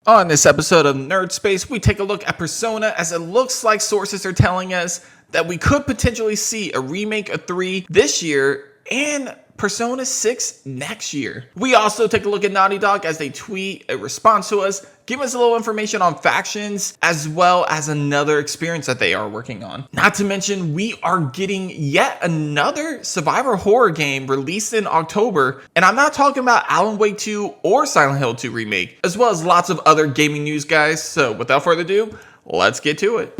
On this episode of Nerd Space, we take a look at Persona as it looks like sources are telling us that we could potentially see a remake of 3 this year and Persona 6 next year. We also take a look at Naughty Dog as they tweet a response to us, give us a little information on factions, as well as another experience that they are working on. Not to mention, we are getting yet another survivor horror game released in October, and I'm not talking about Alan Wake 2 or Silent Hill 2 remake, as well as lots of other gaming news, guys. So without further ado, let's get to it.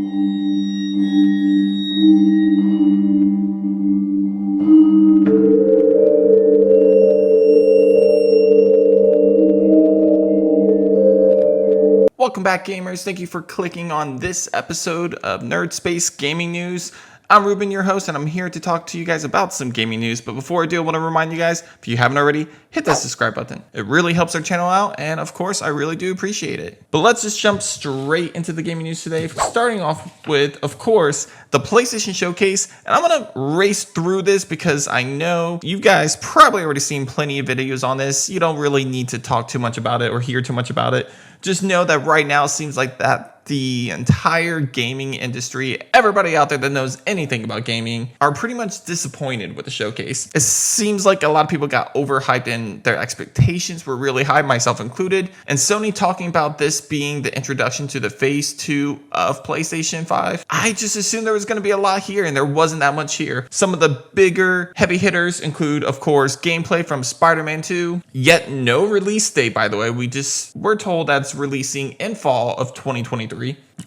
Welcome back, gamers. Thank you for clicking on this episode of Nerd Space Gaming News. I'm Ruben, your host, and I'm here to talk to you guys about some gaming news. But before I do, I want to remind you guys, if you haven't already, hit that subscribe button. It really helps our channel out, and of course, I really do appreciate it. But let's just jump straight into the gaming news today, starting off with, of course, the PlayStation Showcase. And I'm going to race through this because I know you guys probably already seen plenty of videos on this. You don't really need to talk too much about it or hear too much about it. Just know that right now it seems like that the entire gaming industry, everybody out there that knows anything about gaming, are pretty much disappointed with the showcase. It seems like a lot of people got overhyped and their expectations were really high, myself included. And Sony talking about this being the introduction to the phase 2 of PlayStation 5. I just assumed there was going to be a lot here, and there wasn't that much here. Some of the bigger heavy hitters include, of course, gameplay from Spider-Man 2, yet no release date, by the way. We're told that's releasing in fall of 2023.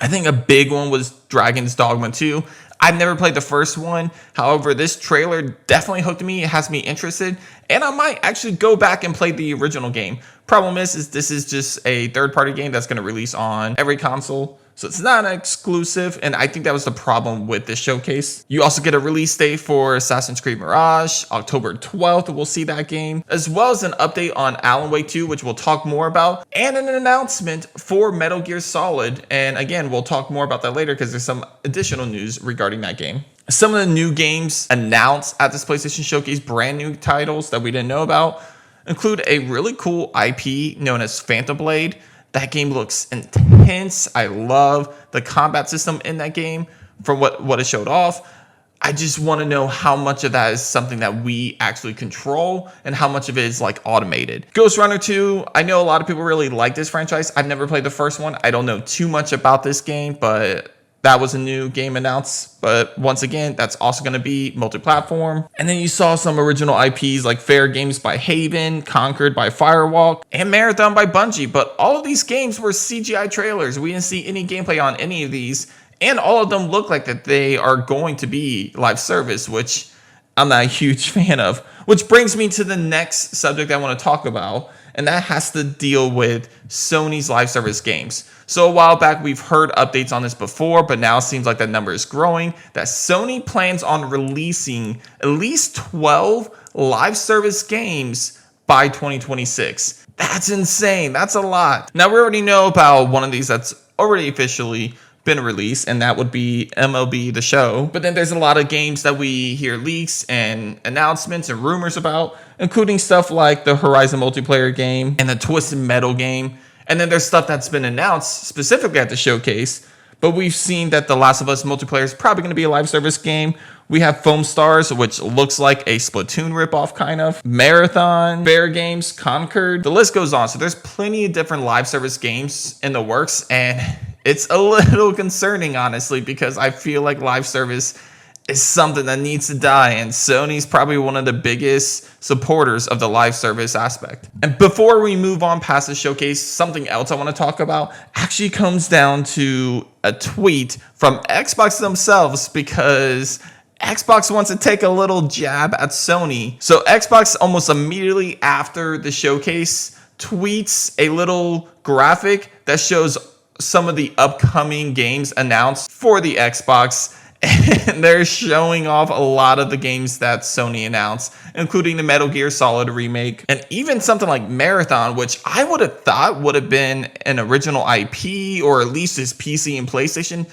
I think a big one was Dragon's Dogma 2. I've never played the first one. However, this trailer definitely hooked me. It has me interested, and I might actually go back and play the original game. Problem is this is just a third-party game that's going to release on every console. So it's not an exclusive, and I think that was the problem with this showcase. You also get a release date for Assassin's Creed Mirage, October 12th, we'll see that game, as well as an update on Alan Wake 2, which we'll talk more about, and an announcement for Metal Gear Solid. And again, we'll talk more about that later because there's some additional news regarding that game. Some of the new games announced at this PlayStation Showcase, brand new titles that we didn't know about, include a really cool IP known as Phantom Blade. That game looks intense. I love the combat system in that game from what it showed off. I just want to know how much of that is something that we actually control and how much of it is like automated. Ghost Runner 2, I know a lot of people really like this franchise. I've never played the first one. I don't know too much about this game, but that was a new game announced, but once again, that's also going to be multi-platform. And then you saw some original IPs like Fair Games by Haven, Conquered by Firewalk, and Marathon by Bungie. But all of these games were CGI trailers. We didn't see any gameplay on any of these, and all of them look like that they are going to be live service, which I'm not a huge fan of. Which brings me to the next subject I want to talk about, and that has to deal with Sony's live service games. So a while back, we've heard updates on this before, but now it seems like that number is growing, that Sony plans on releasing at least 12 live service games by 2026. That's insane. That's a lot. Now, we already know about one of these that's already officially been released, and that would be MLB The Show. But then there's a lot of games that we hear leaks and announcements and rumors about, including stuff like the Horizon multiplayer game and the Twisted Metal game. And then there's stuff that's been announced specifically at the showcase, but we've seen that The Last of Us multiplayer is probably going to be a live service game. We have Foam Stars, which looks like a Splatoon ripoff kind of. Marathon, Fair Games, Conquered. The list goes on. So there's plenty of different live service games in the works, and it's a little concerning, honestly, because I feel like live service is something that needs to die, and Sony's probably one of the biggest supporters of the live service aspect. And before we move on past the showcase, something else I want to talk about actually comes down to a tweet from Xbox themselves, because Xbox wants to take a little jab at Sony. So Xbox, almost immediately after the showcase, tweets a little graphic that shows some of the upcoming games announced for the Xbox. And they're showing off a lot of the games that Sony announced, including the Metal Gear Solid remake, and even something like Marathon, which I would have thought would have been an original IP, or at least this PC and PlayStation.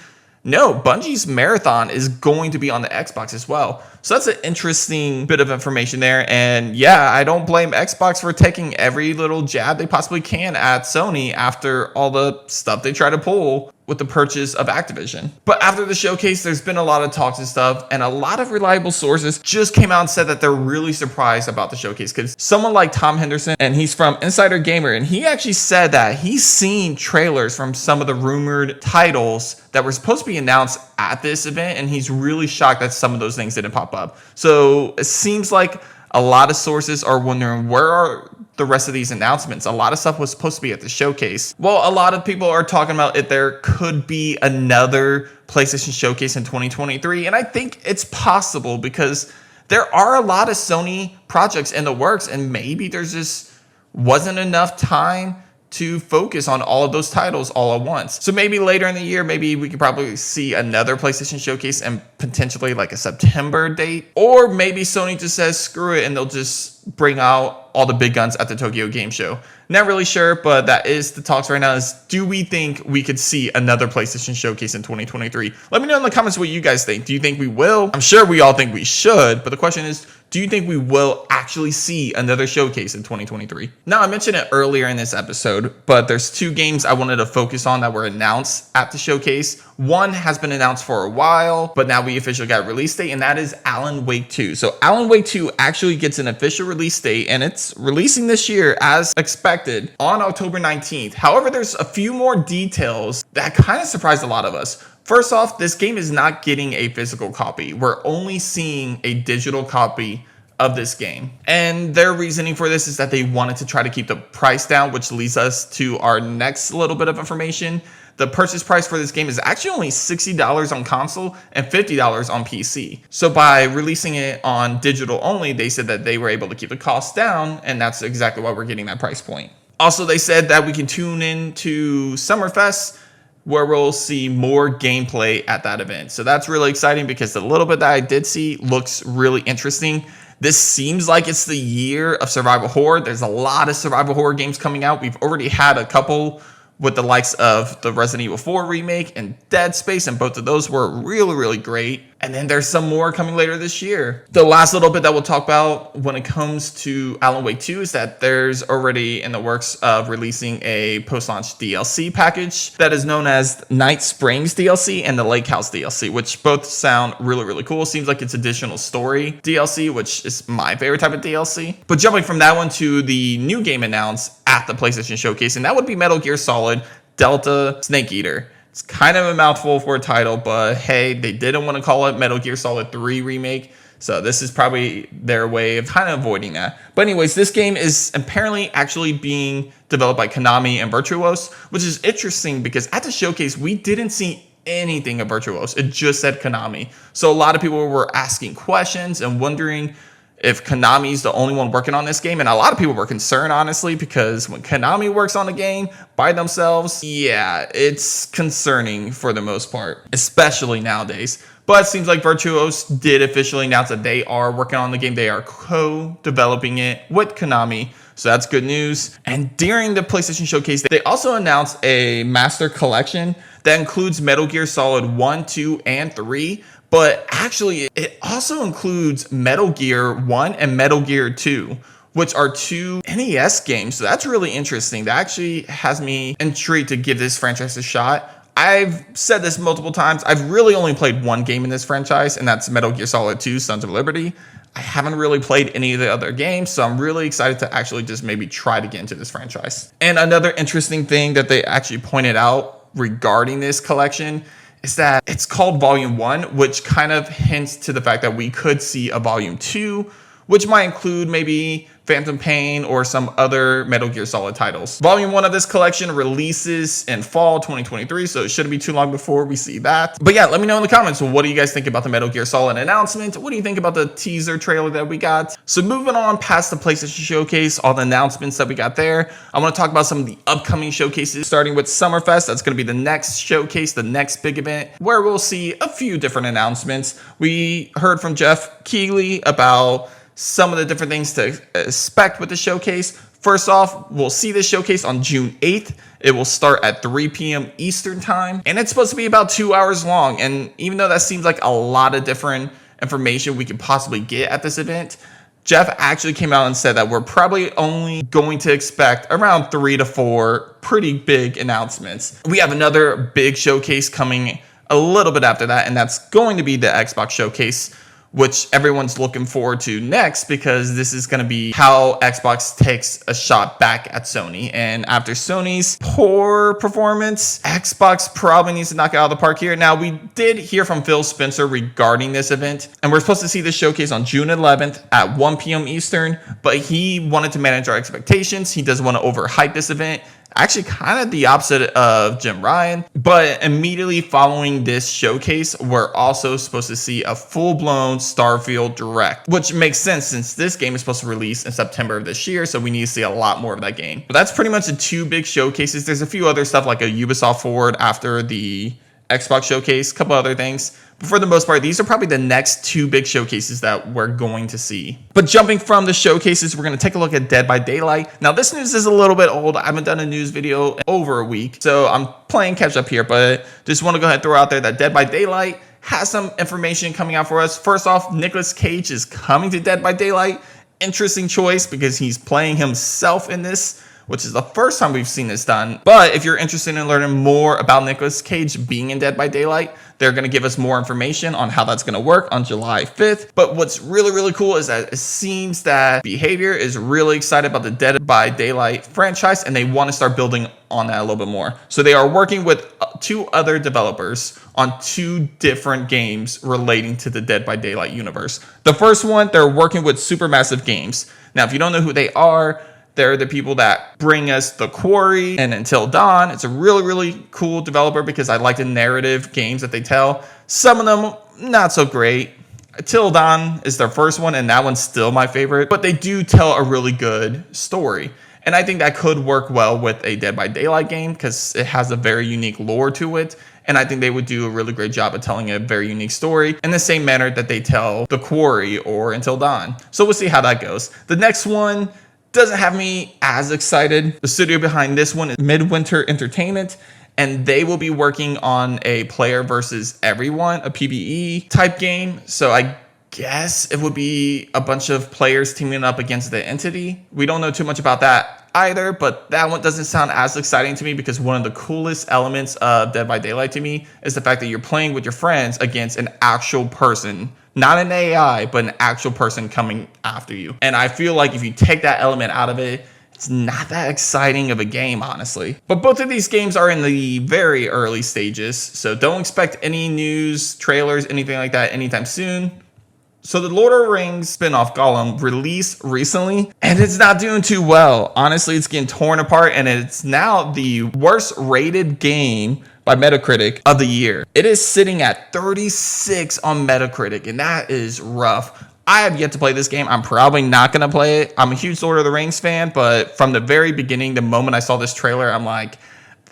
no, Bungie's Marathon is going to be on the Xbox as well. So that's an interesting bit of information there. And yeah, I don't blame Xbox for taking every little jab they possibly can at Sony after all the stuff they try to pull with the purchase of Activision. But after the showcase, there's been a lot of talks and stuff, and a lot of reliable sources just came out and said that they're really surprised about the showcase, because someone like Tom Henderson, and he's from Insider Gamer, and he actually said that he's seen trailers from some of the rumored titles that were supposed to be announced at this event, and he's really shocked that some of those things didn't pop up. So it seems like a lot of sources are wondering, where are the rest of these announcements? A lot of stuff was supposed to be at the showcase. Well, a lot of people are talking about if there could be another PlayStation showcase in 2023. And I think it's possible, because there are a lot of Sony projects in the works, and maybe there's just wasn't enough time to focus on all of those titles all at once. So maybe later in the year, maybe we could probably see another PlayStation showcase and potentially like a September date. Or maybe Sony just says screw it and they'll just bring out all the big guns at the Tokyo Game Show. Not really sure, but that is the talks right now, is do we think we could see another PlayStation showcase in 2023? Let me know in the comments what you guys think. Do you think we will? I'm sure we all think we should, but the question is, do you think we will actually see another showcase in 2023? Now, I mentioned it earlier in this episode, but there's two games I wanted to focus on that were announced at the showcase. One has been announced for a while, but now we officially got a release date, and that is Alan Wake 2. So Alan Wake 2 actually gets an official release date, and it's releasing this year as expected on October 19th. However, there's a few more details that kind of surprised a lot of us. First off, this game is not getting a physical copy. We're only seeing a digital copy of this game. And their reasoning for this is that they wanted to try to keep the price down, which leads us to our next little bit of information. The purchase price for this game is actually only $60 on console and $50 on PC. So by releasing it on digital only, they said that they were able to keep the cost down, and that's exactly why we're getting that price point. Also, they said that we can tune in to Summerfest, where we'll see more gameplay at that event. So that's really exciting, because the little bit that I did see looks really interesting. This seems like it's the year of survival horror. There's a lot of survival horror games coming out. We've already had a couple with the likes of the Resident Evil 4 remake and Dead Space, and both of those were really, really great. And then there's some more coming later this year. The last little bit that we'll talk about when it comes to Alan Wake 2 is that there's already in the works of releasing a post-launch DLC package that is known as Night Springs DLC and the Lake House DLC, which both sound really, really cool. Seems like it's additional story DLC, which is my favorite type of DLC. But jumping from that one to the new game announced at the PlayStation Showcase, and that would be Metal Gear Solid Delta Snake Eater. It's kind of a mouthful for a title, but hey, they didn't want to call it Metal Gear Solid 3 Remake, so this is probably their way of kind of avoiding that. But anyways, this game is apparently actually being developed by Konami and Virtuos, which is interesting because at the showcase, we didn't see anything of Virtuos. It just said Konami. So a lot of people were asking questions and wondering if Konami's the only one working on this game. And a lot of people were concerned, honestly, because when Konami works on a game by themselves, yeah, it's concerning for the most part, especially nowadays. But it seems like Virtuos did officially announce that they are working on the game. They are co-developing it with Konami. So that's good news. And during the PlayStation Showcase, they also announced a master collection that includes Metal Gear Solid 1, 2, and 3. But actually, it also includes Metal Gear 1 and Metal Gear 2, which are two NES games. So that's really interesting. That actually has me intrigued to give this franchise a shot. I've said this multiple times. I've really only played one game in this franchise, and that's Metal Gear Solid 2, Sons of Liberty. I haven't really played any of the other games, so I'm really excited to actually just maybe try to get into this franchise. And another interesting thing that they actually pointed out regarding this collection is that it's called Volume 1, which kind of hints to the fact that we could see a Volume 2, which might include maybe Phantom Pain or some other Metal Gear Solid titles. Volume 1 of this collection releases in fall 2023, so it shouldn't be too long before we see that. But yeah, let me know in the comments, what do you guys think about the Metal Gear Solid announcement? What do you think about the teaser trailer that we got? So moving on past the PlayStation Showcase, all the announcements that we got there, I want to talk about some of the upcoming showcases, starting with Summerfest. That's going to be the next showcase, the next big event, where we'll see a few different announcements. We heard from Jeff Keighley about some of the different things to expect with the showcase. First off, we'll see this showcase on June 8th, It will start at 3 p.m. Eastern time, and it's supposed to be about 2 hours long. And even though that seems like a lot of different information we could possibly get at this event, Jeff actually came out and said that we're probably only going to expect around 3 to 4 pretty big announcements. We have another big showcase coming a little bit after that, and that's going to be the Xbox showcase, which everyone's looking forward to next, because this is going to be how Xbox takes a shot back at Sony. And after Sony's poor performance, Xbox probably needs to knock it out of the park here. Now, we did hear from Phil Spencer regarding this event, and we're supposed to see this showcase on June 11th at 1 p.m. Eastern, but he wanted to manage our expectations. He doesn't want to overhype this event. Actually, kind of the opposite of Jim Ryan. But immediately following this showcase, we're also supposed to see a full-blown Starfield Direct, which makes sense since this game is supposed to release in September of this year, so we need to see a lot more of that game. But that's pretty much the two big showcases. There's a few other stuff like a Ubisoft Forward after the Xbox showcase, a couple other things. But for the most part, these are probably the next two big showcases that we're going to see. But jumping from the showcases, we're going to take a look at Dead by Daylight. Now, this news is a little bit old. I haven't done a news video in over a week, so I'm playing catch up here. But just want to go ahead and throw out there that Dead by Daylight has some information coming out for us. First off, Nicolas Cage is coming to Dead by Daylight. Interesting choice because he's playing himself in this, which is the first time we've seen this done. But if you're interested in learning more about Nicolas Cage being in Dead by Daylight, they're going to give us more information on how that's going to work on July 5th. But what's really, really cool is that it seems that Behavior is really excited about the Dead by Daylight franchise, and they want to start building on that a little bit more. So they are working with 2 other developers on 2 different games relating to the Dead by Daylight universe. The first one, they're working with Supermassive Games. Now, if you don't know who they are, they're the people that bring us The Quarry and Until Dawn. It's a really, really cool developer because I like the narrative games that they tell. Some of them, not so great. Until Dawn is their first one, and that one's still my favorite. But they do tell a really good story. And I think that could work well with a Dead by Daylight game because it has a very unique lore to it. And I think they would do a really great job of telling a very unique story in the same manner that they tell The Quarry or Until Dawn. So we'll see how that goes. The next one doesn't have me as excited. The studio behind this one is Midwinter Entertainment, and they will be working on a player versus everyone, a PvE type game. So I guess it would be a bunch of players teaming up against the entity. We don't know too much about that either, but that one doesn't sound as exciting to me because one of the coolest elements of Dead by Daylight to me is the fact that you're playing with your friends against an actual person. Not an AI, but an actual person coming after you. And I feel like if you take that element out of it, it's not that exciting of a game, honestly. But both of these games are in the very early stages, so don't expect any news, trailers, anything like that anytime soon. So the Lord of the Rings spin-off Gollum released recently, and it's not doing too well. Honestly, it's getting torn apart, and it's now the worst rated game by Metacritic of the year. It is sitting at 36 on Metacritic, and that is rough. I have yet to play this game. I'm probably not going to play it. I'm a huge Lord of the Rings fan, but from the very beginning, the moment I saw this trailer, I'm like,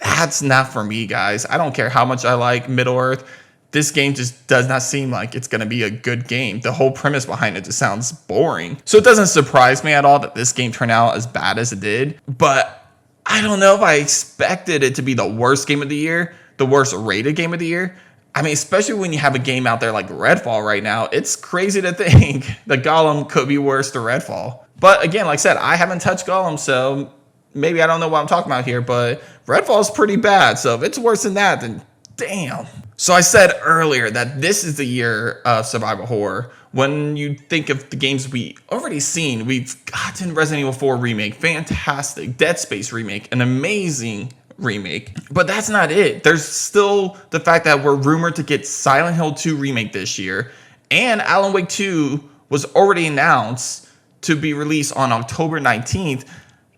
that's not for me, guys. I don't care how much I like Middle-earth. This game just does not seem like it's going to be a good game. The whole premise behind it just sounds boring. So it doesn't surprise me at all that this game turned out as bad as it did. But I don't know if I expected it to be the worst game of the year, the worst rated game of the year. I mean, especially when you have a game out there like Redfall right now, it's crazy to think that Gollum could be worse than Redfall. But again, like I said, I haven't touched Gollum, so maybe I don't know what I'm talking about here, but Redfall is pretty bad. So if it's worse than that, then damn. So I said earlier that this is the year of survival horror. When you think of the games we already seen, we've gotten Resident Evil 4 remake, fantastic. Dead Space remake, an amazing remake. But that's not it. There's still the fact that we're rumored to get Silent Hill 2 remake this year. And Alan Wake 2 was already announced to be released on October 19th.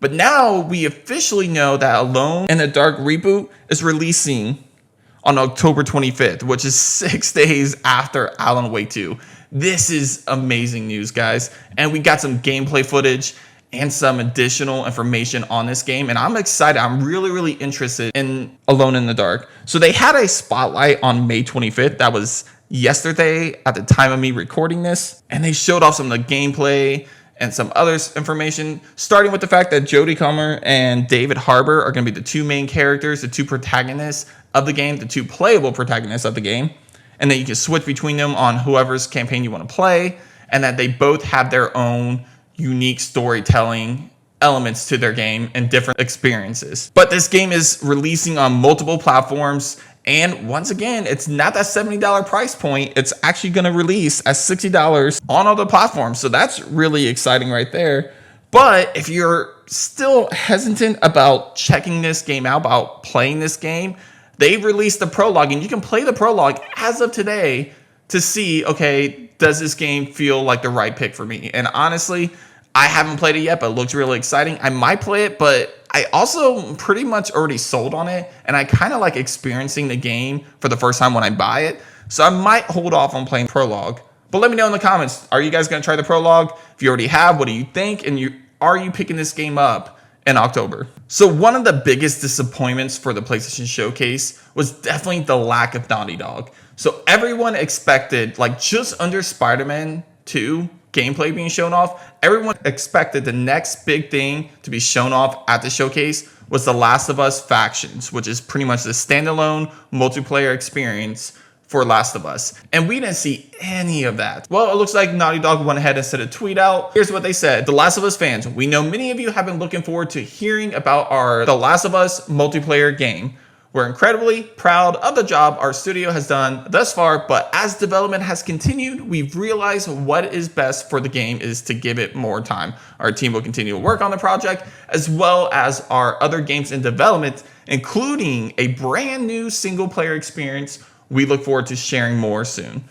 But now we officially know that Alone in the Dark reboot is releasing on October 25th, which is 6 days after Alan Wake 2. This is amazing news, guys. And we got some gameplay footage and some additional information on this game. And I'm excited. I'm really, really interested in Alone in the Dark. So they had a spotlight on May 25th. That was yesterday at the time of me recording this. And they showed off some of the gameplay and some other information, starting with the fact that Jodie Comer and David Harbour are going to be the two main characters, the two protagonists of the game, the two playable protagonists of the game, and that you can switch between them on whoever's campaign you want to play, and that they both have their own unique storytelling elements to their game and different experiences. But this game is releasing on multiple platforms, and once again, it's not that $70 price point. It's actually going to release at $60 on other platforms. So that's really exciting right there. But if you're still hesitant about checking this game out, about playing this game, they've released the prologue, and you can play the prologue as of today to see, okay, does this game feel like the right pick for me? And honestly, I haven't played it yet, but it looks really exciting. I might play it, but I also pretty much already sold on it, and I kind of like experiencing the game for the first time when I buy it. So I might hold off on playing prologue. But let me know in the comments, are you guys going to try the prologue? If you already have, what do you think? And are you picking this game up in October? So one of the biggest disappointments for the PlayStation Showcase was definitely the lack of Naughty Dog. So everyone expected, like, just under Spider-Man 2 gameplay being shown off, everyone expected the next big thing to be shown off at the showcase was The Last of Us Factions, which is pretty much the standalone multiplayer experience for Last of Us. And we didn't see any of that. Well, it looks like Naughty Dog went ahead and sent a tweet out. Here's what they said. The Last of Us fans, we know many of you have been looking forward to hearing about our The Last of Us multiplayer game. We're incredibly proud of the job our studio has done thus far, but as development has continued, we've realized what is best for the game is to give it more time. Our team will continue to work on the project, as well as our other games in development, including a brand new single-player experience. We look forward to sharing more soon.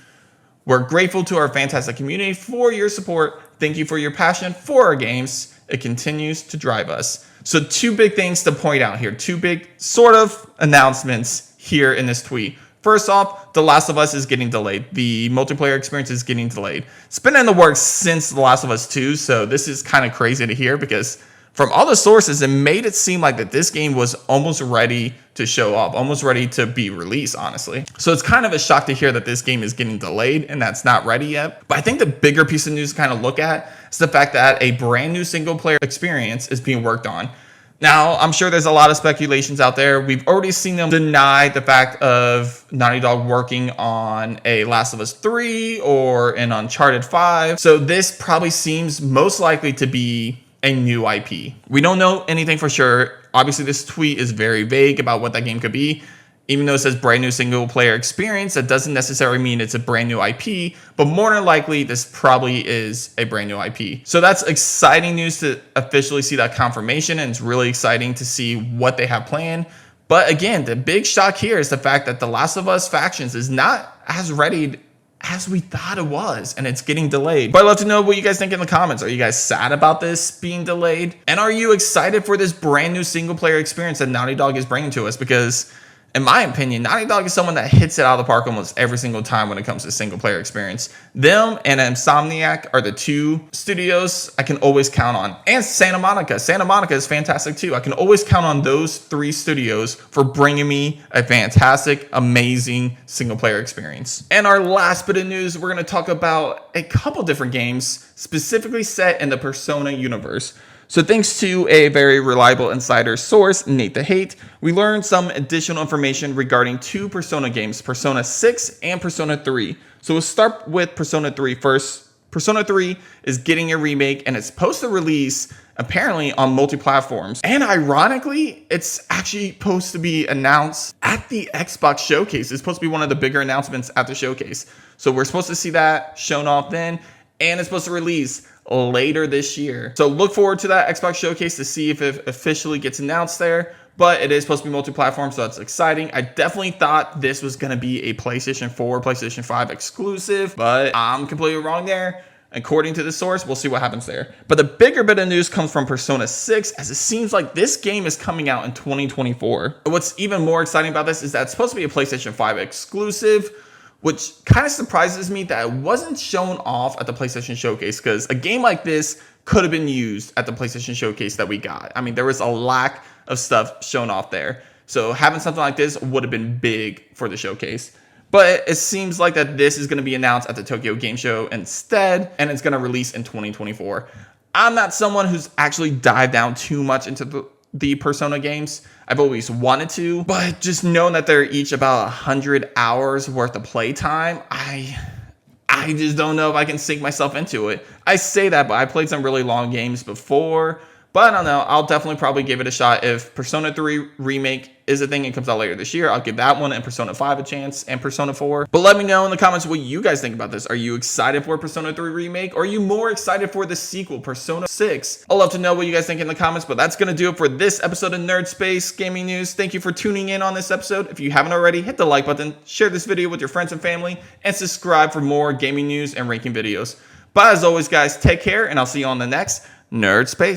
We're grateful to our fantastic community for your support. Thank you for your passion for our games. It continues to drive us. So two big things to point out here. Two big sort of announcements here in this tweet. First off, The Last of Us is getting delayed. The multiplayer experience is getting delayed. It's been in the works since The Last of Us 2, so this is kind of crazy to hear because from all the sources, it made it seem like that this game was almost ready to show off, almost ready to be released, honestly. So it's kind of a shock to hear that this game is getting delayed and that's not ready yet. But I think the bigger piece of news to kind of look at is the fact that a brand new single player experience is being worked on. Now, I'm sure there's a lot of speculations out there. We've already seen them deny the fact of Naughty Dog working on a Last of Us 3 or an Uncharted 5. So this probably seems most likely to be a new IP. We don't know anything for sure. Obviously, this tweet is very vague about what that game could be. Even though it says brand new single player experience, that doesn't necessarily mean it's a brand new IP, but more than likely, this probably is a brand new IP. So that's exciting news to officially see that confirmation, and it's really exciting to see what they have planned. But again, the big shock here is the fact that The Last of Us Factions is not as ready as we thought it was, and it's getting delayed. But I'd love to know what you guys think in the comments. Are you guys sad about this being delayed? And are you excited for this brand new single player experience that Naughty Dog is bringing to us? Because in my opinion, Naughty Dog is someone that hits it out of the park almost every single time when it comes to single player experience. Them and Insomniac are the two studios I can always count on. And Santa Monica. Santa Monica is fantastic too. I can always count on those three studios for bringing me a fantastic, amazing single player experience. And our last bit of news, we're going to talk about a couple different games specifically set in the Persona universe. So thanks to a very reliable insider source, Nate the Hate, we learned some additional information regarding two Persona games, Persona 6 and Persona 3. So we'll start with Persona 3 first. Persona 3 is getting a remake, and it's supposed to release apparently on multi-platforms. And ironically, it's actually supposed to be announced at the Xbox Showcase. It's supposed to be one of the bigger announcements at the showcase. So we're supposed to see that shown off then, and it's supposed to release later this year. So look forward to that Xbox Showcase to see if it officially gets announced there. But it is supposed to be multi-platform, so that's exciting. I definitely thought this was going to be a PlayStation 4, PlayStation 5 exclusive, but I'm completely wrong there. According to the source, we'll see what happens there. But the bigger bit of news comes from Persona 6, as it seems like this game is coming out in 2024. What's even more exciting about this is that it's supposed to be a PlayStation 5 exclusive, which kind of surprises me that it wasn't shown off at the PlayStation Showcase, because a game like this could have been used at the PlayStation Showcase that we got. I mean, there was a lack of stuff shown off there. So having something like this would have been big for the showcase. But it seems like that this is going to be announced at the Tokyo Game Show instead, and it's going to release in 2024. I'm not someone who's actually dived down too much into the Persona games. I've always wanted to, but just knowing that they're each about 100 hours worth of playtime, I just don't know if I can sink myself into it. I say that, but I played some really long games before. But I don't know. I'll definitely probably give it a shot. If Persona 3 Remake is a thing and comes out later this year, I'll give that one and Persona 5 a chance and Persona 4. But let me know in the comments what you guys think about this. Are you excited for Persona 3 Remake? Or are you more excited for the sequel, Persona 6? I'd love to know what you guys think in the comments. But that's going to do it for this episode of Nerd Space Gaming News. Thank you for tuning in on this episode. If you haven't already, hit the like button, share this video with your friends and family, and subscribe for more gaming news and ranking videos. But as always, guys, take care, and I'll see you on the next Nerd Space.